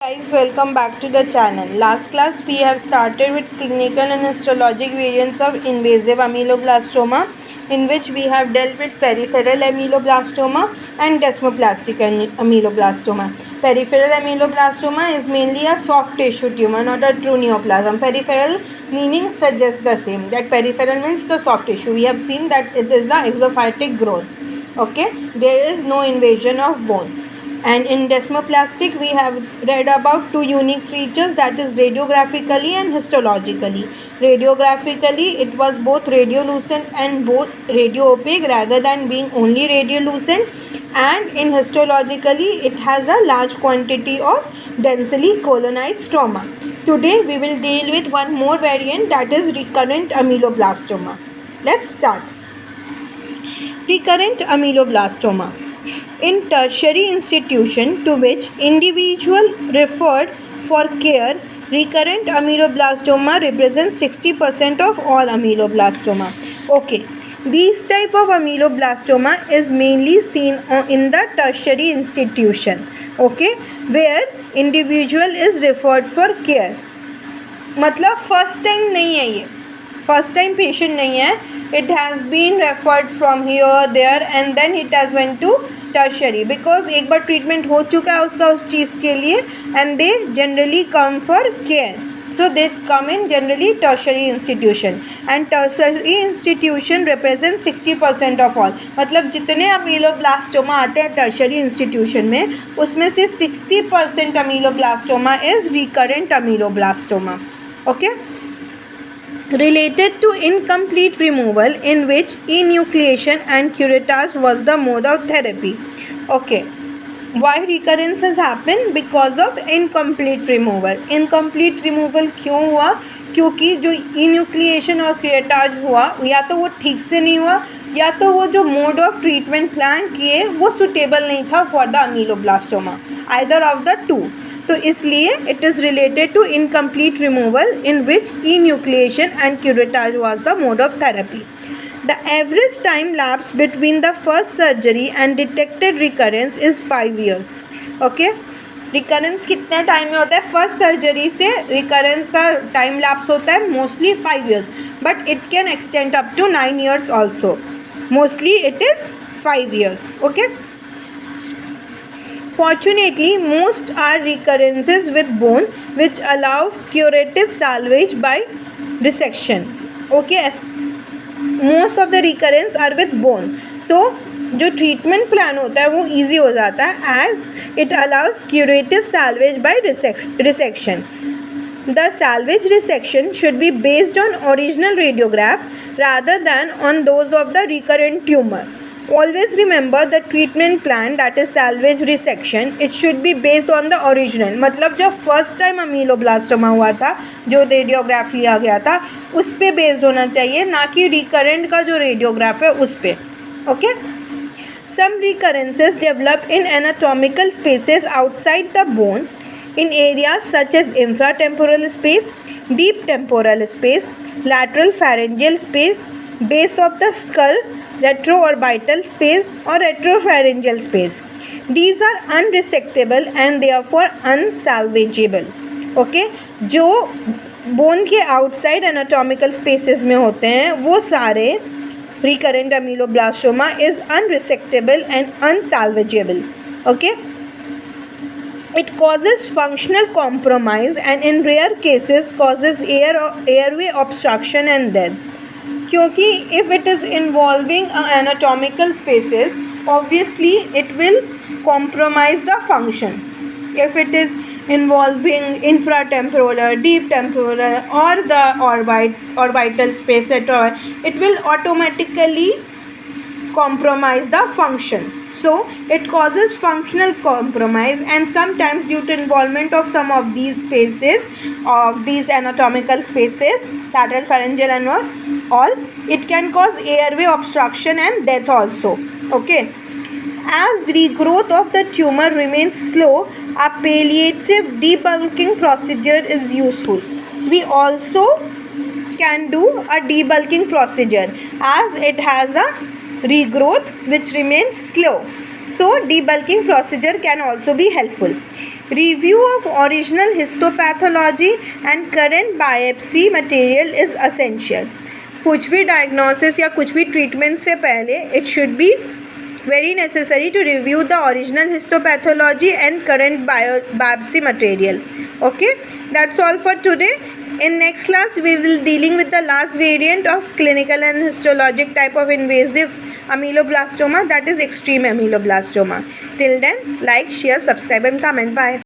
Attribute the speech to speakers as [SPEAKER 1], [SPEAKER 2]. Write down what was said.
[SPEAKER 1] Guys, welcome back to the channel. Last class we have started with clinical and histologic variants of invasive ameloblastoma, in which we have dealt with peripheral ameloblastoma and desmoplastic ameloblastoma. Peripheral ameloblastoma is mainly a soft tissue tumor, not a true neoplasm. Peripheral meaning suggests the same, that peripheral means the soft tissue. We have seen that it is the exophytic growth. Okay, there is no invasion of bone. And in desmoplastic we have read about two unique features, that is radiographically and histologically. Radiographically it was both radiolucent and both radio-opaque rather than being only radiolucent, and in histologically it has a large quantity of densely colonized stroma. Today we will deal with one more variant, that is recurrent ameloblastoma. Let's start. Recurrent ameloblastoma. In tertiary institution to which individual referred for care, recurrent ameloblastoma represents 60% of all ameloblastoma. Okay, these type of ameloblastoma is mainly seen in the tertiary institution. Okay, where individual is referred for care. मतलब first time नहीं है, ये first time patient नहीं है. It has been referred from here, there and then it has went to tertiary because एक बार treatment हो चुका है उसका उस चीज़ के लिए, and they generally come for care. So they come in generally tertiary institution, and tertiary institution represents 60% of all. मतलब जितने ameloblastoma आते हैं tertiary institution में, उसमें से 60% ameloblastoma is recurrent ameloblastoma. Okay. Related to incomplete removal, in which enucleation and curettage was the mode of therapy. Okay, why recurrences happen? Because of incomplete removal. Incomplete removal क्यों हुआ? क्योंकि जो enucleation और curettage हुआ, या तो वो ठीक से नहीं हुआ, या तो वो जो mode of treatment plan किए वो suitable नहीं था for the ameloblastoma. Either of the two. तो इसलिए it is related to incomplete removal in which enucleation and curettage was the mode of therapy. The average time lapse between the first surgery and detected recurrence is 5 years. Okay, recurrence कितने time में होता है? First surgery से recurrence का time lapse होता है mostly 5 years, but it can extend up to 9 years also. Mostly it is 5 years. Okay. Fortunately, most are recurrences with bone, which allow curative salvage by resection. Okay, most of the recurrence are with bone. So, जो treatment plan होता है वो easy हो जाता है as it allows curative salvage by resection. The salvage resection should be based on original radiograph rather than on those of the recurrent tumor. Always remember the treatment plan, that is salvage resection, it should be based on the original. मतलब जब first time ameloblastoma हुआ था, जो radiograph लिया गया था उस पे बेस्ड होना चाहिए, ना कि रिकरेंट का जो रेडियोग्राफ है उस पे. Okay. Some recurrences develop in anatomical spaces outside the bone in areas such as infratemporal space, deep temporal space, lateral pharyngeal space, base of the skull, retroorbital space or retropharyngeal space. These are unresectable and therefore unsalvageable. Okay, जो bone के outside anatomical spaces में होते हैं वो सारे recurrent ameloblastoma is unresectable and unsalvageable. Okay, it causes functional compromise and in rare cases causes airway obstruction and death. क्योंकि if it is involving anatomical spaces, obviously it will compromise the function. If it is involving infratemporal, deep temporal or the orbital space at all, it will automatically compromise the function. So it causes functional compromise, and sometimes due to involvement of some of these spaces, of these anatomical spaces, lateral pharyngeal and all, it can cause airway obstruction and death also. Okay. As regrowth of the tumor remains slow, a palliative debulking procedure is useful. We also can do a debulking procedure as it has a regrowth which remains slow. So debulking procedure can also be helpful. Review of original histopathology and current biopsy material is essential. कुछ भी diagnosis या कुछ भी treatment से पहले it should be very necessary to review the original histopathology and current biopsy material. Okay, that's all for today. In next class we will dealing with the last variant of clinical and histologic type of invasive ameloblastoma, that is extreme ameloblastoma. Till then, like, share, subscribe and comment. Bye.